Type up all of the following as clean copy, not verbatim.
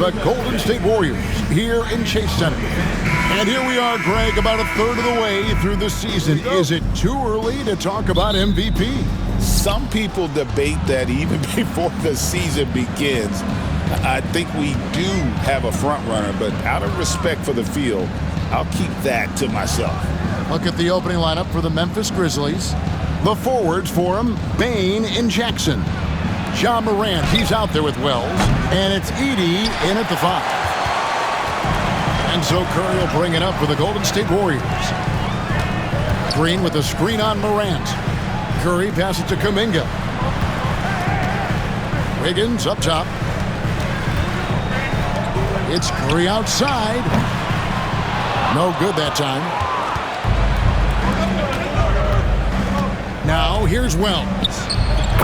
the Golden State Warriors here in Chase Center. And here we are, Greg, about a third of the way through the season. Is it too early to talk about MVP? Some people debate that even before the season begins. I think we do have a front runner, but out of respect for the field, I'll keep that to myself. Look at the opening lineup for the Memphis Grizzlies. The forwards for him, Bane and Jackson. Ja Morant, he's out there with Wells. And it's Edey in at the 5. And so Curry will bring it up for the Golden State Warriors. Green with a screen on Morant. Curry passes to Kuminga. Wiggins up top. It's Curry outside. No good that time. Now here's Wells.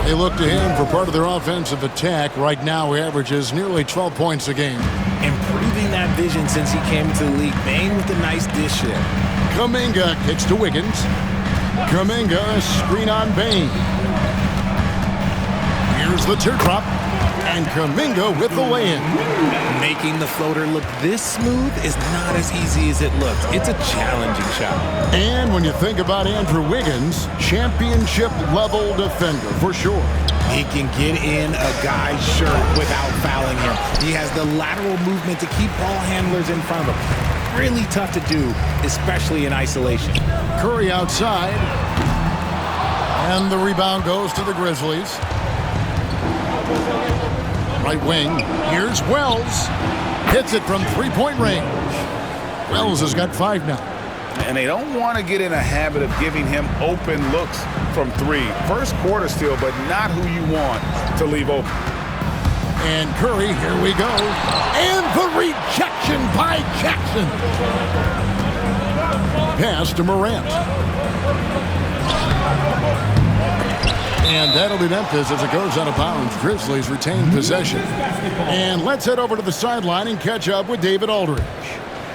They look to him for part of their offensive attack. Right now he averages nearly 12 points a game. Improving that vision since he came to the league. Bane with a nice dish there. Kuminga kicks to Wiggins. Kuminga, screen on Bane. Here's the teardrop. And Kuminga with the lay-in. Making the floater look this smooth is not as easy as it looks. It's a challenging shot. And when you think about Andrew Wiggins, championship-level defender for sure. He can get in a guy's shirt without fouling him. He has the lateral movement to keep ball handlers in front of him. Really tough to do, especially in isolation. Curry outside. And the rebound goes to the Grizzlies. Right wing. Here's Wells. Hits it from three-point range. Wells has got 5 now. And they don't want to get in a habit of giving him open looks from 3. First quarter still, but not who you want to leave open. And Curry, here we go. And the rejection by Jackson. Pass to Morant. And that'll be Memphis as it goes out of bounds. Grizzlies retain possession. And let's head over to the sideline and catch up with David Aldridge.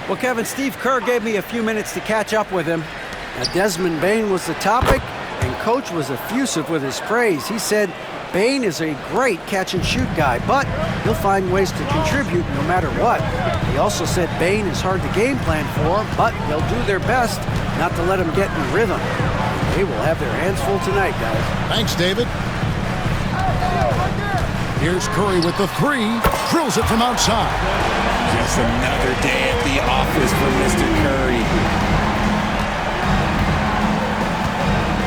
Well, Kevin, Steve Kerr gave me a few minutes to catch up with him. Now, Desmond Bane was the topic, and Coach was effusive with his praise. He said Bane is a great catch-and-shoot guy, but he'll find ways to contribute no matter what. He also said Bane is hard to game plan for, but they'll do their best not to let him get in rhythm. They will have their hands full tonight, guys. Thanks, David. Here's Curry with the 3. Drills it from outside. Just another day at the office for Mr. Curry.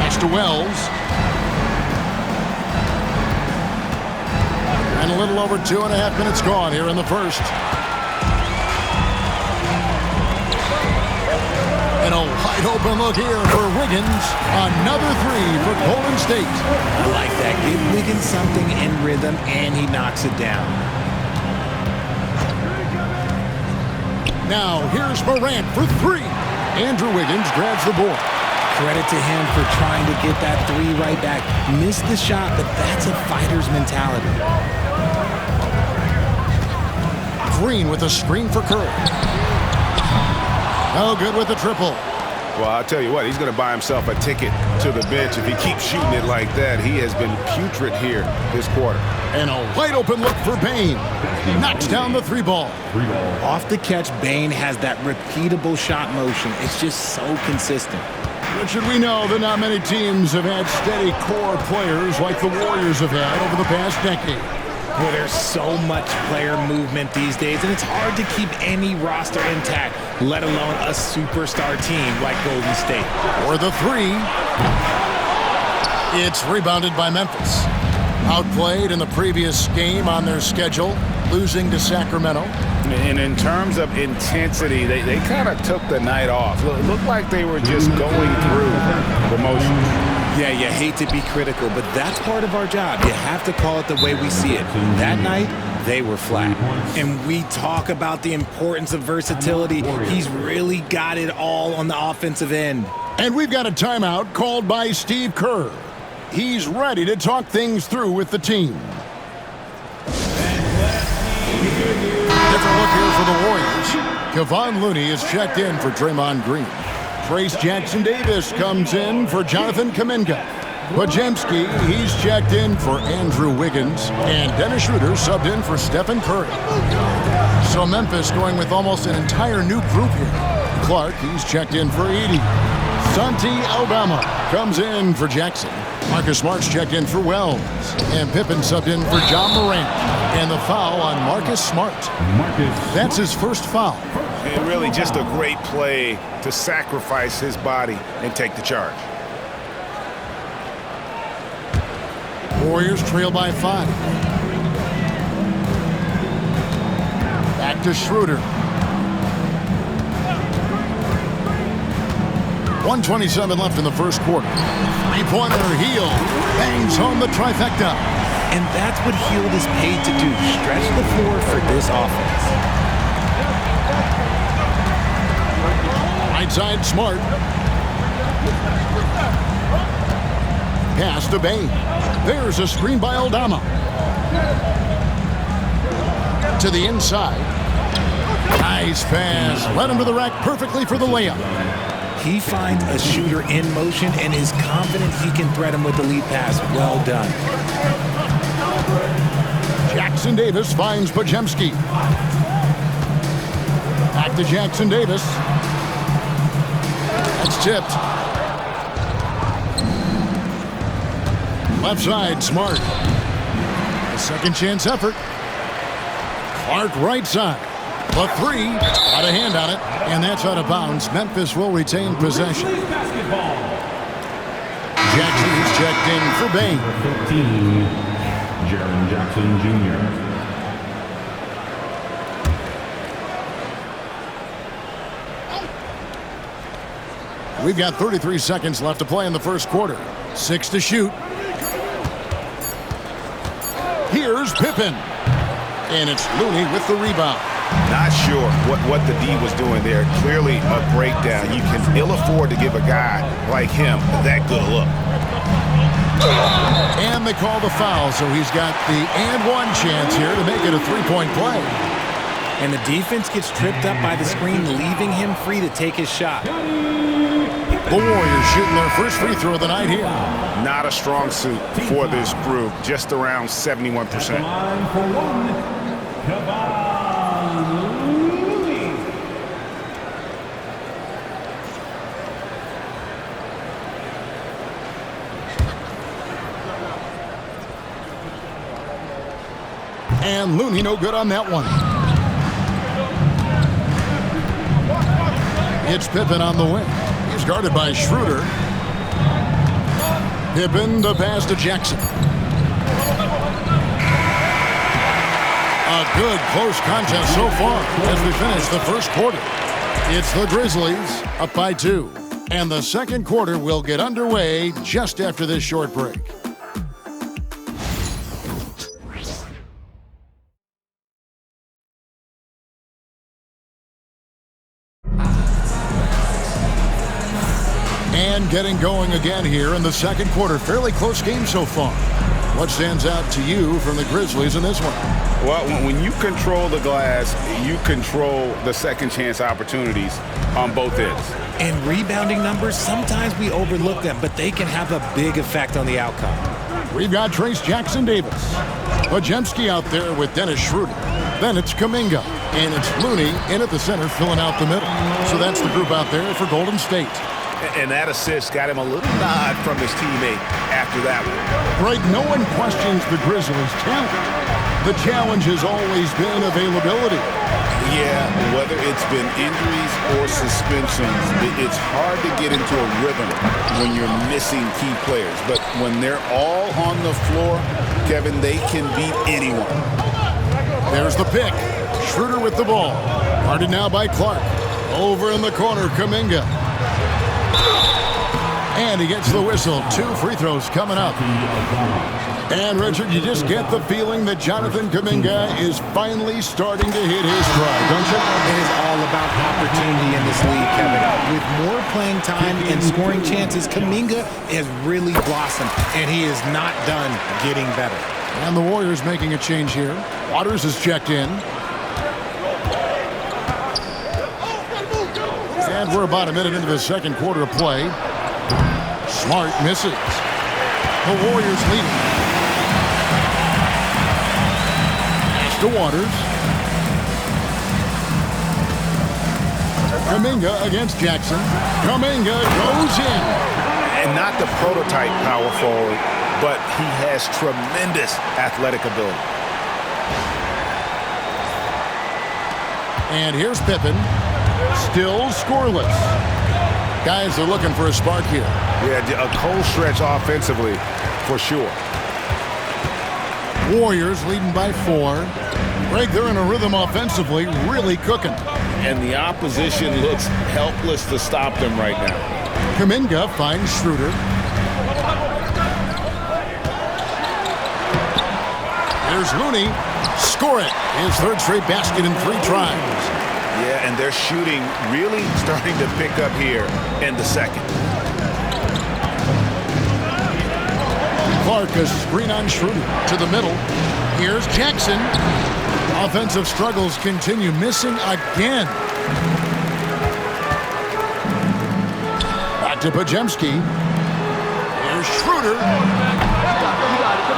Pass to Wells. And a little over 2.5 minutes gone here in the first. And a wide open look here for Wiggins. Another 3 for Golden State. I like that. Give Wiggins something in rhythm, and he knocks it down. Now here's Morant for 3. Andrew Wiggins grabs the board. Credit to him for trying to get that 3 right back. Missed the shot, but that's a fighter's mentality. Green with a screen for Curry. No good with the triple. Well, I'll tell you what, he's going to buy himself a ticket to the bench if he keeps shooting it like that. He has been putrid here this quarter. And a wide open look for Bane. Knocks down the 3 ball. Off the catch, Bane has that repeatable shot motion. It's just so consistent. Richard, we know that not many teams have had steady core players like the Warriors have had over the past decade. Well, there's so much player movement these days, and it's hard to keep any roster intact, let alone a superstar team like Golden State. For the 3. It's rebounded by Memphis. Outplayed in the previous game on their schedule, losing to Sacramento. And in terms of intensity, they kind of took the night off. It looked like they were just going through the motions. Yeah, you hate to be critical, but that's part of our job. You have to call it the way we see it. That night, they were flat. And we talk about the importance of versatility. He's really got it all on the offensive end. And we've got a timeout called by Steve Kerr. He's ready to talk things through with the team. Different look here for the Warriors. Kevon Looney is checked in for Draymond Green. Trace Jackson-Davis comes in for Jonathan Kuminga. Podziemski, he's checked in for Andrew Wiggins. And Dennis Schroeder subbed in for Stephen Curry. Memphis going with almost an entire new group here. Clark, he's checked in for Edie. Santi Aldama comes in for Jackson. Marcus Smart's checked in for Wells. And Pippen subbed in for John Morant. And the foul on Marcus Smart. That's his first foul. And really just a great play to sacrifice his body and take the charge. Warriors trail by 5. Back to Schroeder. 1:27 left in the first quarter. Three-pointer, Hield bangs home the trifecta. And that's what Hield is paid to do, stretch the floor for this offense. Right side, Smart. Pass to Bain. There's a screen by Aldama. To the inside. Nice pass. Led him to the rack perfectly for the layup. He finds a shooter in motion and is confident he can thread him with the lead pass. Well done. Jackson Davis finds Pajemski. Back to Jackson Davis. That's tipped. Left side, Smart. A second chance effort. Clark right side. The three, got a hand on it, and that's out of bounds. Memphis will retain possession. Jackson is checked in for Bain. 15, Jaren Jackson Jr. We've got 33 seconds left to play in the first quarter. 6 to shoot. Here's Pippen. And it's Looney with the rebound. Not sure what the D was doing there. Clearly a breakdown. You can ill afford to give a guy like him that good a look. And they call the foul, so he's got the and one chance here to make it a three-point play. And the defense gets tripped up by the screen, leaving him free to take his shot. The Warriors shooting their first free throw of the night here. Not a strong suit for this group, just around 71%. And Looney no good on that one. It's Pippen on the wing. He's guarded by Schroeder. Pippen the pass to Jackson. A good close contest so far as we finish the first quarter. It's the Grizzlies up by 2. And the second quarter will get underway just after this short break. And getting going again here in the second quarter. Fairly close game so far. What stands out to you from the Grizzlies in this one? Well, when you control the glass, you control the second chance opportunities on both ends. And rebounding numbers, sometimes we overlook them, but they can have a big effect on the outcome. We've got Trace Jackson Davis. Pajemski out there with Dennis Schroeder. Then it's Kuminga. And it's Looney in at the center filling out the middle. So that's the group out there for Golden State. And that assist got him a little nod from his teammate after that one. Right, no one questions the Grizzlies' talent. The challenge has always been availability. Yeah, whether it's been injuries or suspensions, it's hard to get into a rhythm when you're missing key players. But when they're all on the floor, Kevin, they can beat anyone. There's the pick. Schroeder with the ball. Guarded now by Clark. Over in the corner, Kuminga. And he gets the whistle. 2 free throws coming up. And, Richard, you just get the feeling that Jonathan Kuminga is finally starting to hit his stride, don't you? It is all about opportunity in this league, Kevin. With more playing time and scoring chances, Kuminga has really blossomed, and he is not done getting better. And the Warriors making a change here. Waters is checked in. And we're about a minute into the second quarter of play. Smart misses. The Warriors leading. Pass to Waters. Kuminga against Jackson. Kuminga goes in. And not the prototype power forward, but he has tremendous athletic ability. And here's Pippen. Still scoreless. Guys are looking for a spark here. Yeah, a cold stretch offensively, for sure. Warriors leading by 4. Greg, they're in a rhythm offensively, really cooking. And the opposition looks helpless to stop them right now. Kuminga finds Schroeder. Here's Looney. Score it. His third straight basket in 3 tries. Yeah, and they're shooting really starting to pick up here in the second. Clark, a screen on Schroeder to the middle. Here's Jackson. Offensive struggles continue, missing again. Back to Pajemski. Here's Schroeder.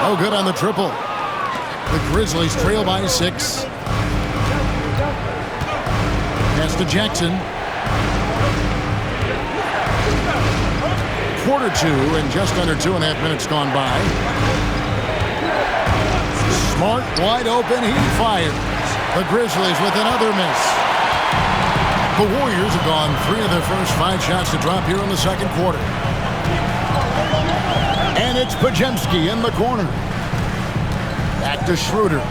Oh, good on the triple. The Grizzlies trail by 6. Pass to Jackson. Quarter 2 and just under 2.5 minutes gone by. Smart, wide open, he fires. The Grizzlies with another miss. The Warriors have gone 3 of their first 5 shots to drop here in the second quarter. And it's Pajemski in the corner. Back to Schroeder.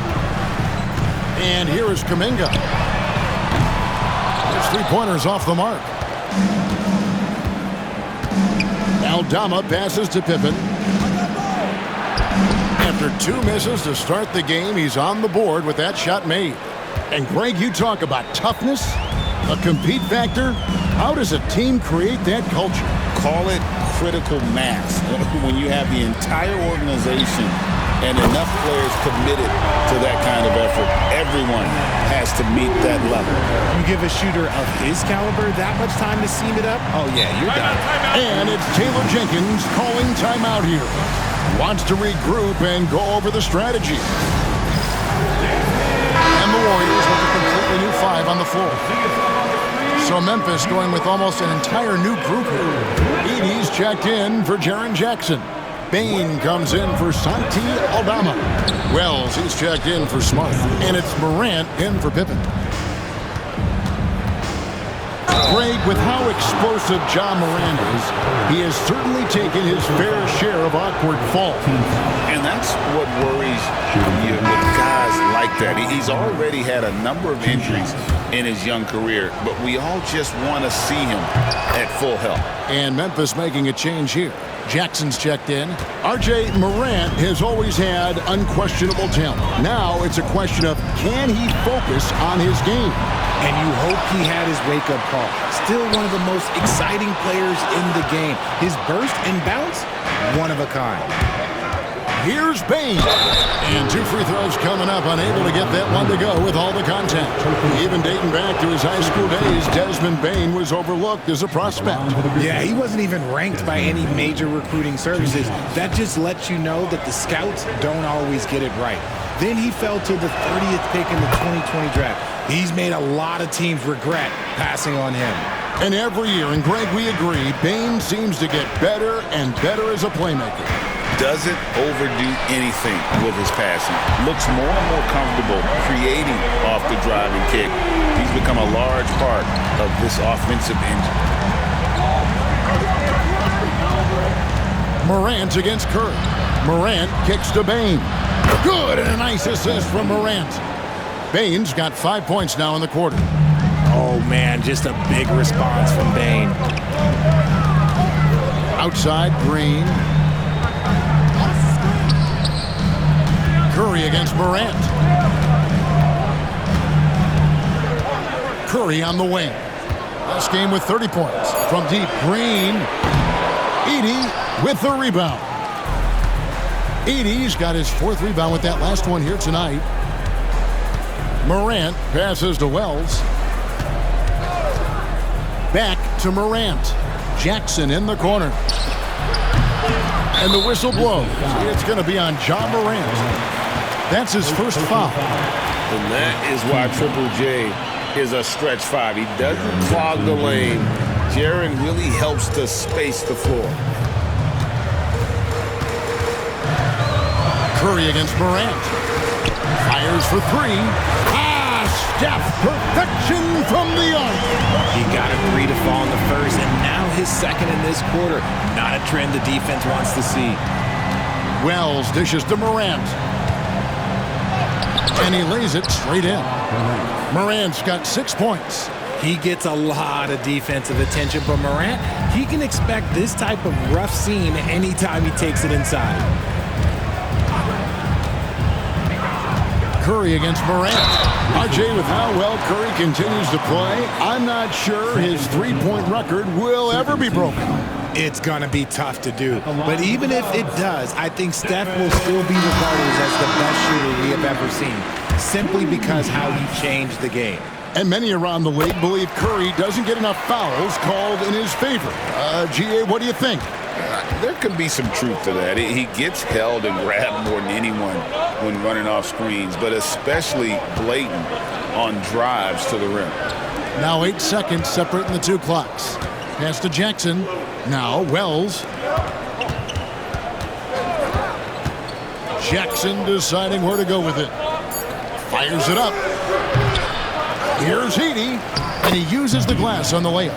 And here is Kuminga. His 3-pointers off the mark. Aldama passes to Pippen. After 2 misses to start the game, he's on the board with that shot made. And Greg, you talk about toughness, a compete factor. How does a team create that culture? Call it critical mass. When you have the entire organization and enough players committed to that kind of effort, everyone has to meet that level. You give a shooter of his caliber that much time to seam it up? Oh, yeah, you're done. And it's Taylor Jenkins calling timeout here. Wants to regroup and go over the strategy. And the Warriors with a completely new 5 on the floor. So Memphis going with almost an entire new group here. Edey's checked in for Jaren Jackson. Bane comes in for Santi Aldama. Wells, he's checked in for Smart. And it's Morant in for Pippen. Greg, with how explosive Ja Morant is, he has certainly taken his fair share of awkward falls. And that's what worries you with guys like that. He's already had a number of injuries in his young career, but we all just want to see him at full health. And Memphis making a change here. Jackson's checked in. R.J. Morant has always had unquestionable talent. Now it's a question of, can he focus on his game? And you hope he had his wake-up call. Still one of the most exciting players in the game. His burst and bounce, one of a kind. Here's Bane. And 2 free throws coming up, unable to get that one to go with all the contact. Even dating back to his high school days, Desmond Bane was overlooked as a prospect. Yeah, he wasn't even ranked by any major recruiting services. That just lets you know that the scouts don't always get it right. Then he fell to the 30th pick in the 2020 draft. He's made a lot of teams regret passing on him. And every year, and Greg, we agree, Bane seems to get better and better as a playmaker. Doesn't overdo anything with his passing. Looks more and more comfortable creating off the driving kick. He's become a large part of this offensive engine. Morant against Curry. Morant kicks to Bane. Good, and a nice assist from Morant. Bane's got 5 points now in the quarter. Oh, man, just a big response from Bane. Outside, Green. Curry against Morant. Curry on the wing. Last game with 30 points. From deep, Green. Edey with the rebound. Edey's got his 4th rebound with that last one here tonight. Morant passes to Wells. Back to Morant. Jackson in the corner. And the whistle blows. It's going to be on Ja Morant. That's his first foul. And that is why Triple J is a stretch 5. He doesn't clog the lane. Jaren really helps to space the floor. Curry against Morant. Fires for 3. Steph, perfection from the arc. He got a 3 to fall in the first, and now his second in this quarter. Not a trend the defense wants to see. Wells dishes to Morant. And he lays it straight in. Morant's got 6 points. He gets a lot of defensive attention, but Morant, he can expect this type of rough scene anytime he takes it inside. Curry against Morant. RJ, with how well Curry continues to play, I'm not sure his three-point record will ever be broken. It's going to be tough to do. But even if it does, I think Steph will still be regarded as the best shooter we have ever seen, simply because how he changed the game. And many around the league believe Curry doesn't get enough fouls called in his favor. GA, what do you think? There can be some truth to that. He gets held and grabbed more than anyone when running off screens, but especially blatant on drives to the rim. Now 8 seconds separating the two clocks. Pass to Jackson. Now Wells. Jackson deciding where to go with it. Fires it up. Here's Edey, and he uses the glass on the layup.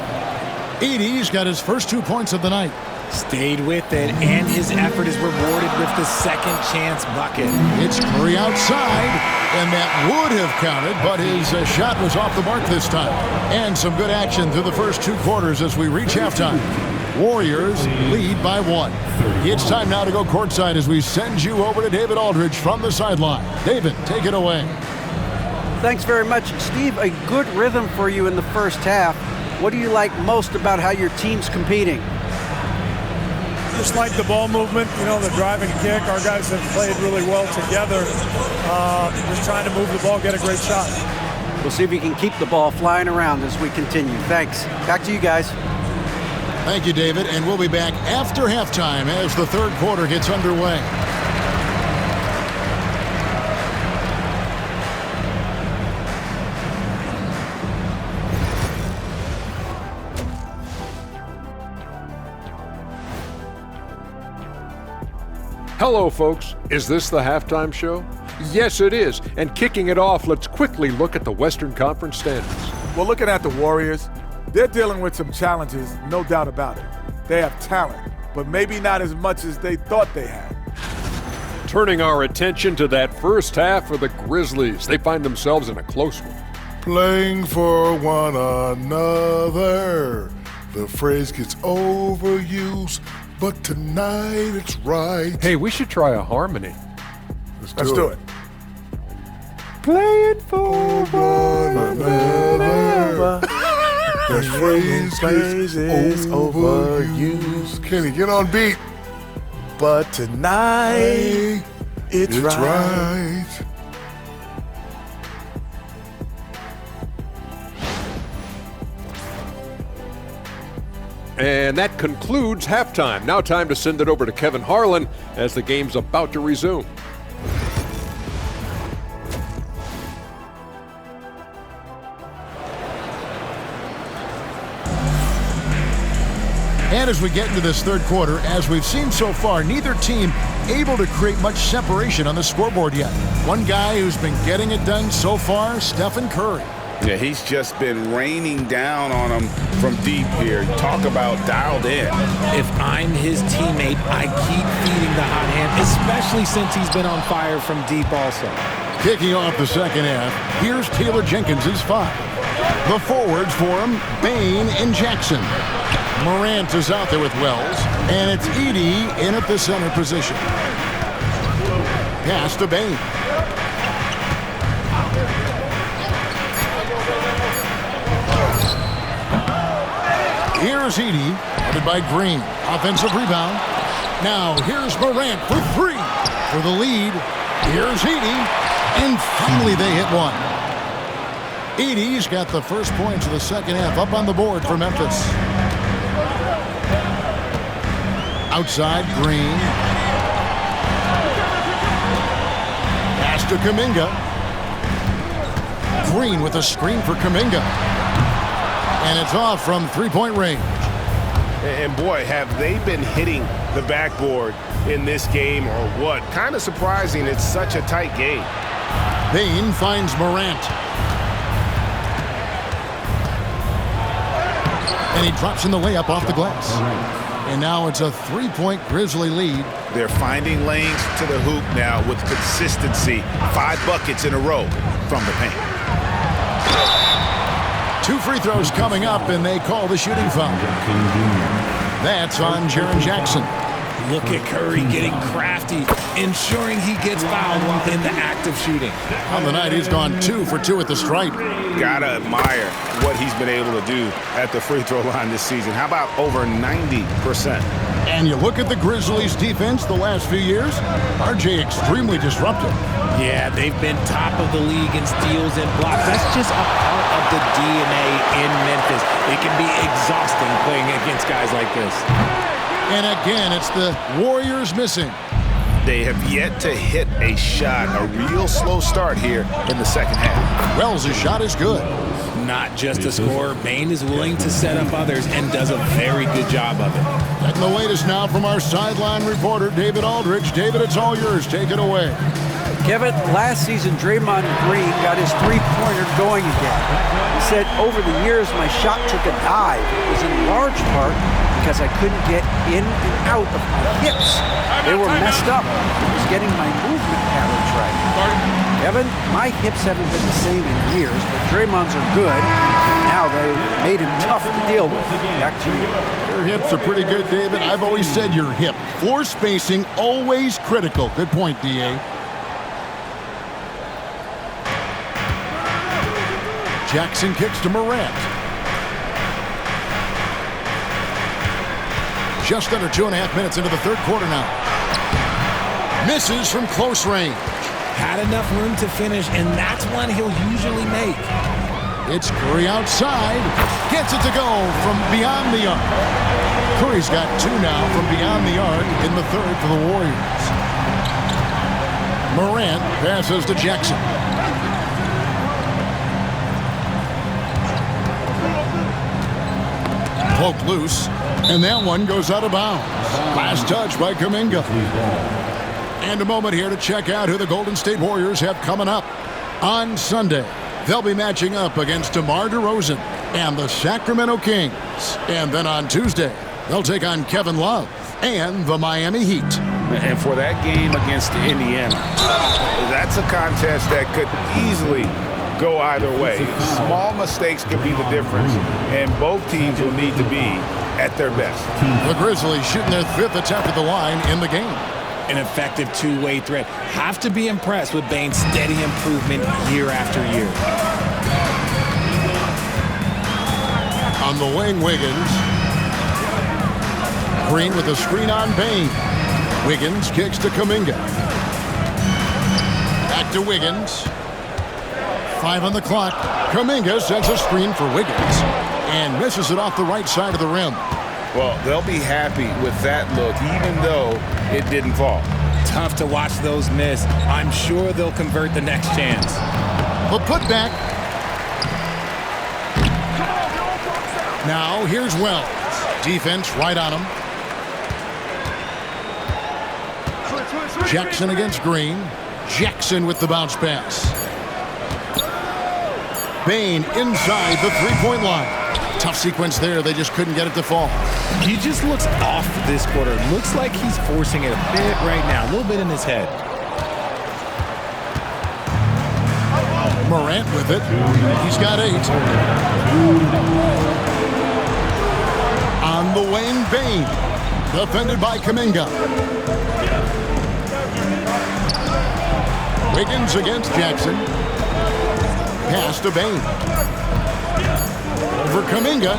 Edey's got his first 2 points of the night. Stayed with it, and his effort is rewarded with the second chance bucket. It's Curry outside, and that would have counted, but his shot was off the mark this time. And some good action through the first 2 quarters as we reach halftime. Warriors lead by 1. It's time now to go courtside as we send you over to David Aldridge from the sideline. David, take it away. Thanks very much, Steve. A good rhythm for you in the first half. What do you like most about how your team's competing? Just like the ball movement, you know, the drive and kick. Our guys have played really well together. Just trying to move the ball, get a great shot. We'll see if you can keep the ball flying around as we continue. Thanks. Back to you guys. Thank you, David, and we'll be back after halftime as the third quarter gets underway. Hello, folks. Is this the halftime show? Yes, it is. And kicking it off, let's quickly look at the Western Conference standings. Well, looking at the Warriors, they're dealing with some challenges, no doubt about it. They have talent, but maybe not as much as they thought they had. Turning our attention to that first half for the Grizzlies, they find themselves in a close one. Playing for one another. The phrase gets overused, but tonight it's right. Hey, we should try a harmony. Let's do it. Playing for one another. That phrase gets overused. Kenny, get on beat. But tonight, it's right. And that concludes halftime. Now time to send it over to Kevin Harlan as the game's about to resume. And as we get into this third quarter, as we've seen so far, neither team able to create much separation on the scoreboard yet. One guy who's been getting it done so far, Stephen Curry. Yeah, he's just been raining down on him from deep here. Talk about dialed in. If I'm his teammate, I keep feeding the hot hand, especially since he's been on fire from deep also. Kicking off the second half, here's Taylor Jenkins' 5. The forwards for him, Bain and Jackson. Morant is out there with Wells, and it's Edey in at the center position. Pass to Bain. Here's Edey, headed by Green. Offensive rebound. Now here's Morant for 3 for the lead. Here's Edey, and finally they hit one. Edey's got the first points of the second half up on the board for Memphis. Outside, Green. Pass to Kuminga. Green with a screen for Kuminga. And it's off from three-point range. And boy, have they been hitting the backboard in this game or what? Kind of surprising. It's such a tight game. Bane finds Morant. And he drops in the layup off the glass. And now it's a three-point Grizzly lead. They're finding lanes to the hoop now with consistency. 5 buckets in a row from the paint. 2 free throws coming up, and they call the shooting foul. That's on Jaren Jackson. Look at Curry getting crafty, ensuring he gets fouled while in the act of shooting. On the night, he's gone 2 for 2 at the stripe. Gotta admire what he's been able to do at the free throw line this season. How about over 90%? And you look at the Grizzlies' defense the last few years, RJ extremely disruptive. Yeah, they've been top of the league in steals and blocks. That's just a part of the DNA in Memphis. It can be exhausting playing against guys like this. And again, it's the Warriors missing. They have yet to hit a shot, a real slow start here in the second half. Wells' shot is good. Not just a scorer, Bane is willing to set up others and does a very good job of it. Getting the latest now from our sideline reporter, David Aldridge. David, it's all yours. Take it away. Kevin, last season, Draymond Green got his three-pointer going again. He said, over the years, my shot took a dive. It was in large part because I couldn't get in and out of my hips. They were messed up. I was getting my movement patterns right. Kevin, my hips haven't been the same in years, but Draymond's are good. Now they made him tough to deal with. Back to you. Your hips are pretty good, David. I've always said your hip. Floor spacing, always critical. Good point, D.A. Jackson kicks to Morant. Just under 2.5 minutes into the third quarter now. Misses from close range. Had enough room to finish, and that's one he'll usually make. It's Curry outside. Gets it to go from beyond the arc. Curry's got 2 now from beyond the arc in the third for the Warriors. Morant passes to Jackson. Poke loose, and that one goes out of bounds. Last touch by Kuminga. And a moment here to check out who the Golden State Warriors have coming up. On Sunday, they'll be matching up against DeMar DeRozan and the Sacramento Kings. And then on Tuesday, they'll take on Kevin Love and the Miami Heat. And for that game against Indiana, that's a contest that could easily go either way. Small mistakes could be the difference, and both teams will need to be at their best. The Grizzlies shooting their 5th attempt at the line in the game. An effective two-way threat. Have to be impressed with Bane's steady improvement year after year. On the wing, Wiggins. Green with a screen on Bane. Wiggins kicks to Kuminga. Back to Wiggins. 5 on the clock. Kuminga sends a screen for Wiggins and misses it off the right side of the rim. Well, they'll be happy with that look, even though it didn't fall. Tough to watch those miss. I'm sure they'll convert the next chance. The putback. Now here's Wells. Defense right on him. Jackson against Green. Jackson with the bounce pass. Bane inside the three-point line. Tough sequence there. They just couldn't get it to fall. He just looks off this quarter. Looks like he's forcing it a bit right now. A little bit in his head. Morant with it. He's got 8. On the wing, Bane. Defended by Kuminga. Wiggins against Jackson. Pass to Bane. Over Kuminga.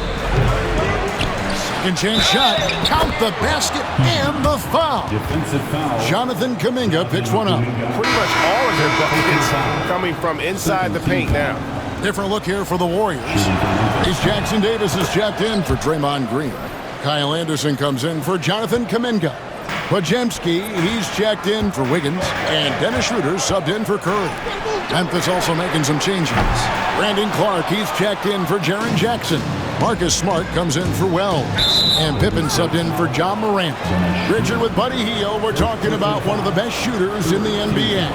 Second chance shot. Count the basket and the foul. Defensive foul. Jonathan Kuminga picks one up. Pretty much all of their buckets coming from inside the paint now. Different look here for the Warriors. Ace Jackson Davis is checked in for Draymond Green. Kyle Anderson comes in for Jonathan Kuminga. Pajemski, he's checked in for Wiggins, and Dennis Schroeder subbed in for Curry. Memphis also making some changes. Brandon Clark, he's checked in for Jaren Jackson. Marcus Smart comes in for Wells. And Pippen subbed in for John Morant. Richard with Buddy Hield, we're talking about one of the best shooters in the NBA.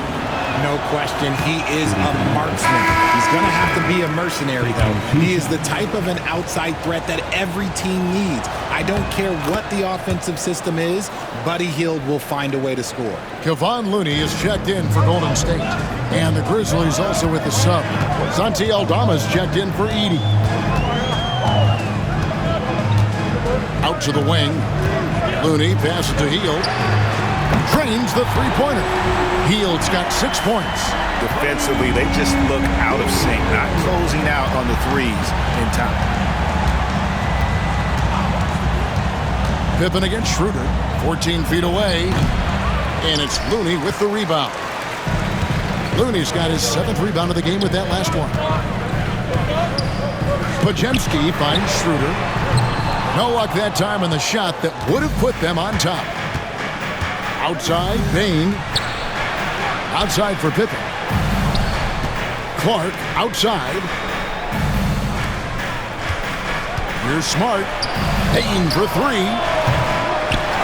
No question, he is a marksman. He's going to have to be a mercenary, though. He is the type of an outside threat that every team needs. I don't care what the offensive system is, Buddy Hield will find a way to score. Kevon Looney is checked in for Golden State. And the Grizzlies also with the sub. Santi Aldama's checked in for Edey. Out to the wing. Looney passes to Hield. Drains the three-pointer. Hield's got 6 points. Defensively, they just look out of sync, not closing out on the threes in time. Pippen against Schroeder, 14 feet away. And it's Looney with the rebound. Looney's got his 7th rebound of the game with that last one. Pajemski finds Schroeder. No luck that time on the shot that would have put them on top. Outside, Bane. Outside for Pippen. Clark outside. Here's Smart. Payne for 3.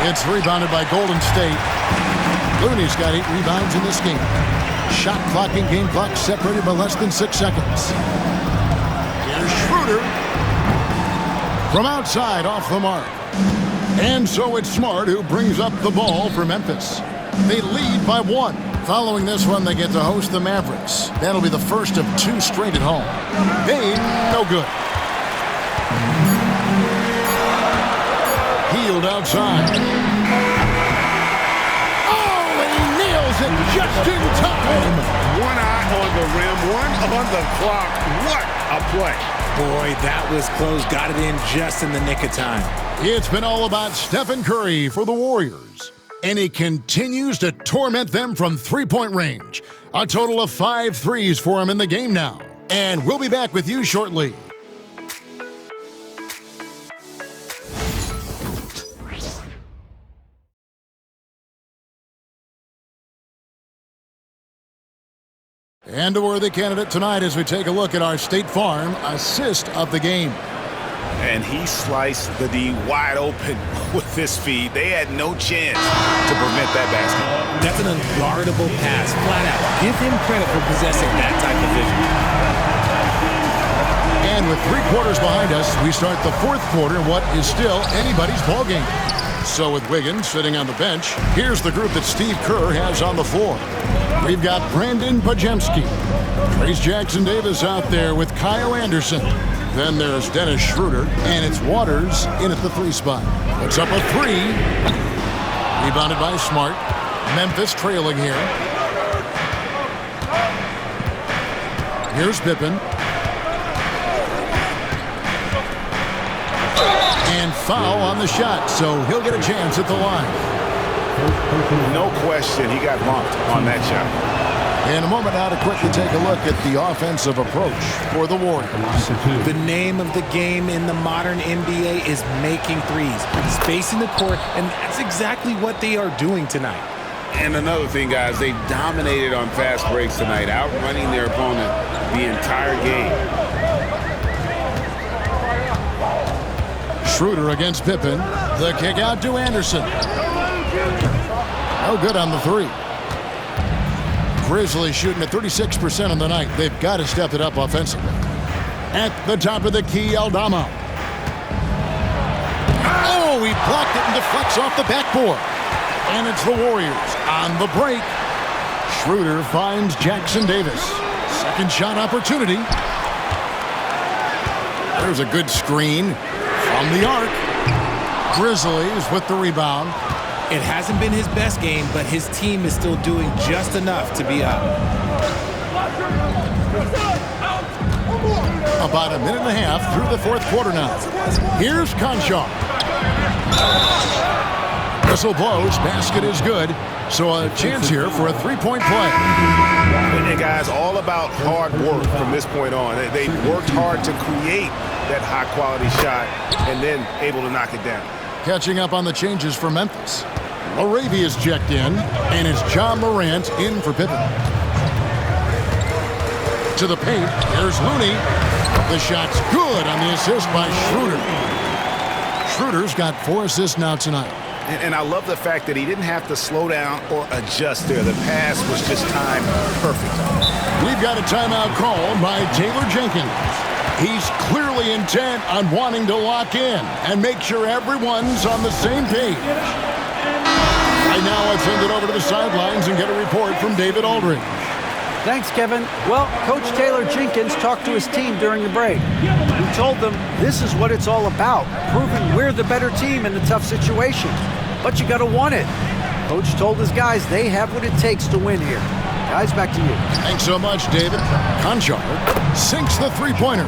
It's rebounded by Golden State. Looney's got 8 rebounds in this game. Shot clock and game clock separated by less than 6 seconds. Here's Schroeder. From outside, off the mark. And so it's Smart who brings up the ball for Memphis. They lead by 1. Following this one, they get to host the Mavericks. That'll be the first of 2 straight at home. Bane, no good. Hield outside. Oh, he nails it just in time. One eye on the rim, one on the clock. What a play. Boy, that was close. Got it in just in the nick of time. It's been all about Stephen Curry for the Warriors. And he continues to torment them from three-point range. A total of 5 threes for him in the game now. And we'll be back with you shortly. And a worthy candidate tonight as we take a look at our State Farm assist of the game. And he sliced the D wide open with this feed. They had no chance to prevent that basket. That's an unguardable pass, flat out. Give him credit for possessing that type of vision. And with 3 quarters behind us, we start the 4th quarter in what is still anybody's ballgame. So with Wiggins sitting on the bench, here's the group that Steve Kerr has on the floor. We've got Brandon Pajemski. Trace Jackson Davis out there with Kyle Anderson. Then there's Dennis Schroeder, and it's Waters in at the 3 spot. Puts up a 3. Rebounded by Smart. Memphis trailing here. Here's Pippen. And foul on the shot, so he'll get a chance at the line. No question, he got bumped on that shot. In a moment now to quickly take a look at the offensive approach for the Warriors. The name of the game in the modern NBA is making threes, spacing the court, and that's exactly what they are doing tonight. And another thing, guys, they dominated on fast breaks tonight, outrunning their opponent the entire game. Schroeder against Pippen. The kick out to Anderson. No good on the 3. Grizzlies shooting at 36% on the night. They've got to step it up offensively. At the top of the key, Aldama. Oh, he blocked it and deflects off the backboard. And it's the Warriors on the break. Schroeder finds Jackson Davis. Second shot opportunity. There's a good screen from the arc. Grizzlies with the rebound. It hasn't been his best game, but his team is still doing just enough to be up. About a minute and a half through the 4th quarter now. Here's Conchar. Whistle blows, basket is good. So a chance here for a 3-point play. And guys, all about hard work from this point on. They worked hard to create that high-quality shot and then able to knock it down. Catching up on the changes for Memphis. Laravia's checked in, and it's John Morant in for Pippen. To the paint, here's Looney. The shot's good on the assist by Schroeder. Schroeder's got 4 assists now tonight. And I love the fact that he didn't have to slow down or adjust there. The pass was just timed perfect. We've got a timeout call by Taylor Jenkins. He's clearly intent on wanting to lock in and make sure everyone's on the same page. Right now, let's send it over to the sidelines and get a report from David Aldridge. Thanks, Kevin. Well, Coach Taylor Jenkins talked to his team during the break. He told them this is what it's all about, proving we're the better team in the tough situation. But you got to want it. Coach told his guys they have what it takes to win here. Guys, back to you. Thanks so much, David. Konchar sinks the three-pointer.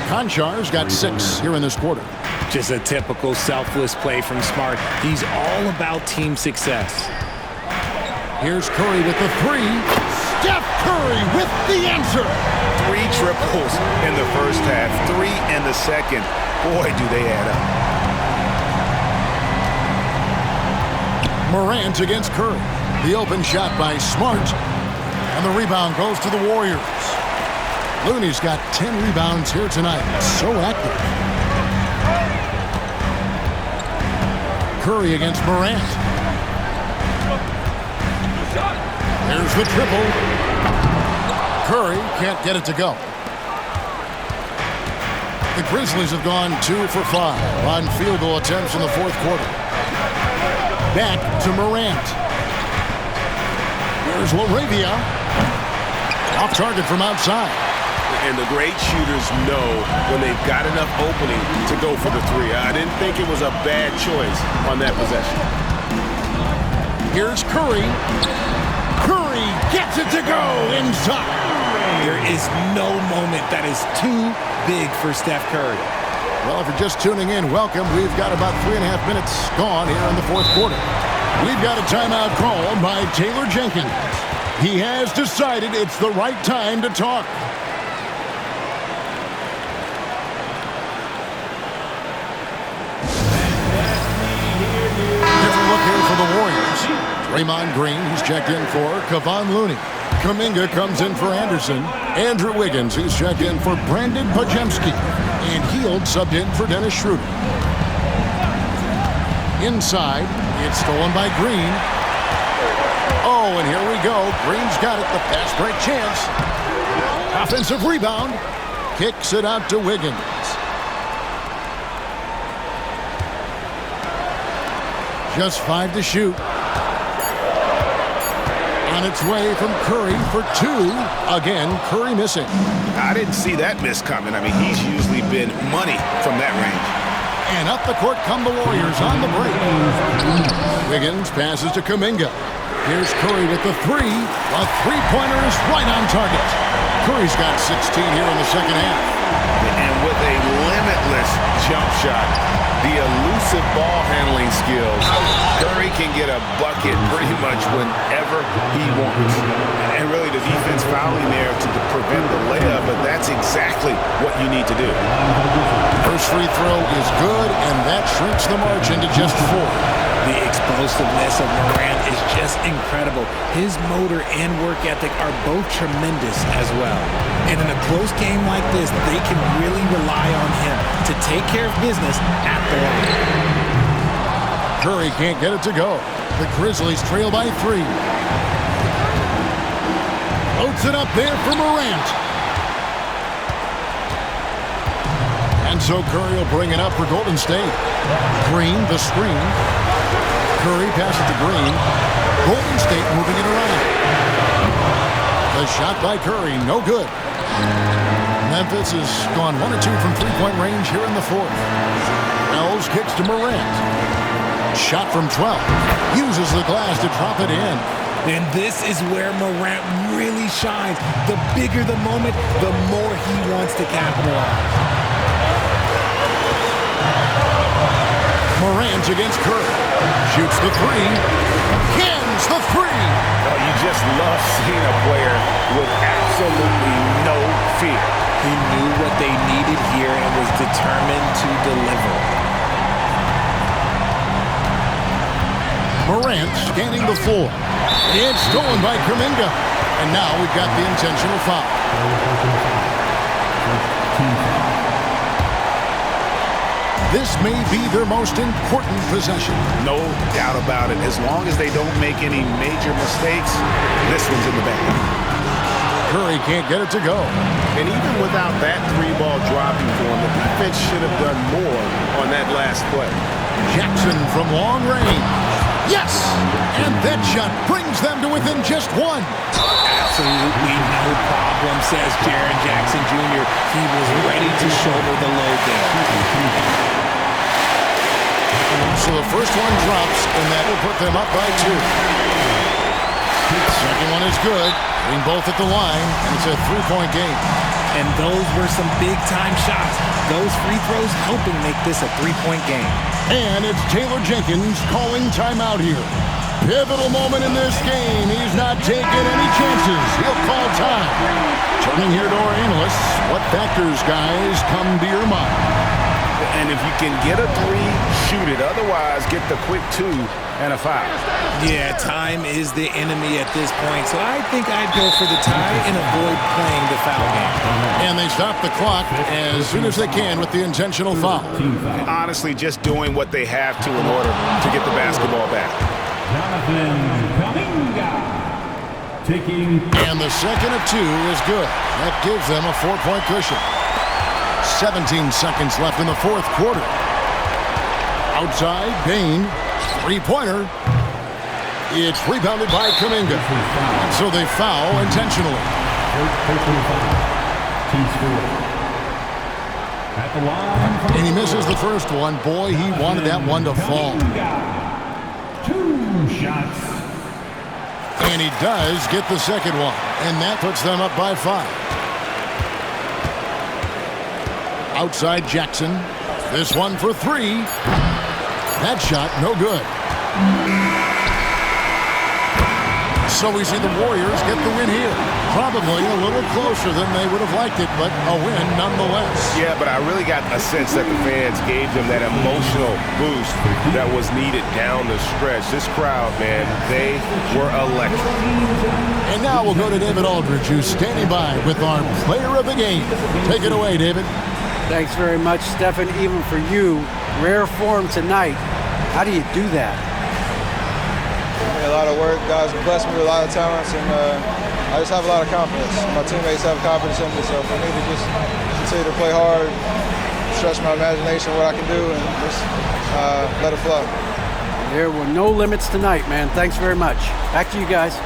Konchar's got 6 here in this quarter. Just a typical selfless play from Smart. He's all about team success. Here's Curry with the 3. Steph Curry with the answer. 3 triples in the first half, 3 in the second. Boy, do they add up. Morant against Curry. The open shot by Smart. And the rebound goes to the Warriors. Looney's got 10 rebounds here tonight. So active. Curry against Morant. There's the triple. Curry can't get it to go. The Grizzlies have gone 2 for 5 on field goal attempts in the fourth quarter. Back to Morant. Here's Laravia. Off target from outside. And the great shooters know when they've got enough opening to go for the 3. I didn't think it was a bad choice on that possession. Here's Curry. Curry gets it to go inside. There is no moment that is too big for Steph Curry. Well, if you're just tuning in, welcome. We've got about 3.5 minutes gone here in the fourth quarter. We've got a timeout called by Taylor Jenkins. He has decided it's the right time to talk. Different look here for the Warriors. Draymond Green, he's checked in for Kevon Looney. Kuminga comes in for Anderson. Andrew Wiggins, he's checked in for Brandon Pajemski. And Hield subbed in for Dennis Schroeder. Inside, it's stolen by Green. Oh, and here we go. Green's got it. The fast break chance. Offensive rebound. Kicks it out to Wiggins. Just 5 to shoot. On its way from Curry for 2. Again, Curry missing. I didn't see that miss coming. I mean, he's usually been money from that range. And up the court come the Warriors on the break. Wiggins passes to Kuminga. Here's Curry with the 3. A three-pointer is right on target. Curry's got 16 here in the second half. And with a limitless jump shot, the elusive ball handling skills, Curry can get a bucket pretty much whenever he wants. And really the defense fouling there to prevent the layup, but that's exactly what you need to do. First free throw is good, and that shrinks the margin to just 4. The explosiveness of Morant is just incredible. His motor and work ethic are both tremendous as well. And in a close game like this, they can really rely on him to take care of business at the line. Curry can't get it to go. The Grizzlies trail by 3. Floats it up there for Morant. And so Curry will bring it up for Golden State. Green, the screen. Curry passes to Green. Golden State moving it around. The shot by Curry, no good. Memphis has gone 1 or 2 from three-point range here in the fourth. Wells kicks to Morant. Shot from 12. Uses the glass to drop it in. And this is where Morant really shines. The bigger the moment, the more he wants to capitalize. Morant against Curry. Shoots the 3. Cans the 3. Oh, you just love seeing a player with absolutely no fear. He knew what they needed here and was determined to deliver. Morant scanning the floor. It's stolen by Kuminga. And now we've got the intentional foul. This may be their most important possession. No doubt about it. As long as they don't make any major mistakes, this one's in the bag. Curry can't get it to go. And even without that three-ball dropping for him, the defense should have done more on that last play. Jackson from long range. Yes! And that shot brings them to within just one. Absolutely no problem, says Jaren Jackson Jr. He was ready to shoulder the load there. So the first one drops, and that will put them up by 2. Second one is good. Hitting both at the line, and it's a 3-point game. And those were some big-time shots. Those free throws helping make this a 3-point game. And it's Taylor Jenkins calling timeout here. Pivotal moment in this game. He's not taking any chances. He'll call time. Turning here to our analysts. What factors, guys, come to your mind? And if you can get a 3, shoot it. Otherwise, get the quick 2 and a foul. Yeah, time is the enemy at this point, so I think I'd go for the tie and avoid playing the foul game. And they stop the clock as soon as they can with the intentional foul. Honestly, just doing what they have to in order to get the basketball back. And the second of 2 is good. That gives them a 4-point cushion. 17 seconds left in the fourth quarter. Outside, Bane, 3-pointer. It's rebounded by Kuminga. And so they foul intentionally. And he misses the first one. Boy, he wanted that one to fall. 2 shots. And he does get the second one. And that puts them up by 5. Outside Jackson. This one for 3. That shot, no good. So we see the Warriors get the win here. Probably a little closer than they would have liked it, but a win nonetheless. Yeah, but I really got a sense that the fans gave them that emotional boost that was needed down the stretch. This crowd, man, they were electric. And now we'll go to David Aldridge, who's standing by with our player of the game. Take it away, David. Thanks very much, Stephen. Even for you, rare form tonight. How do you do that? A lot of work. God's blessed me with a lot of talents, and I just have a lot of confidence. My teammates have confidence in me, so for me to just continue to play hard, stretch my imagination, what I can do, and just let it flow. There were no limits tonight, man. Thanks very much. Back to you guys.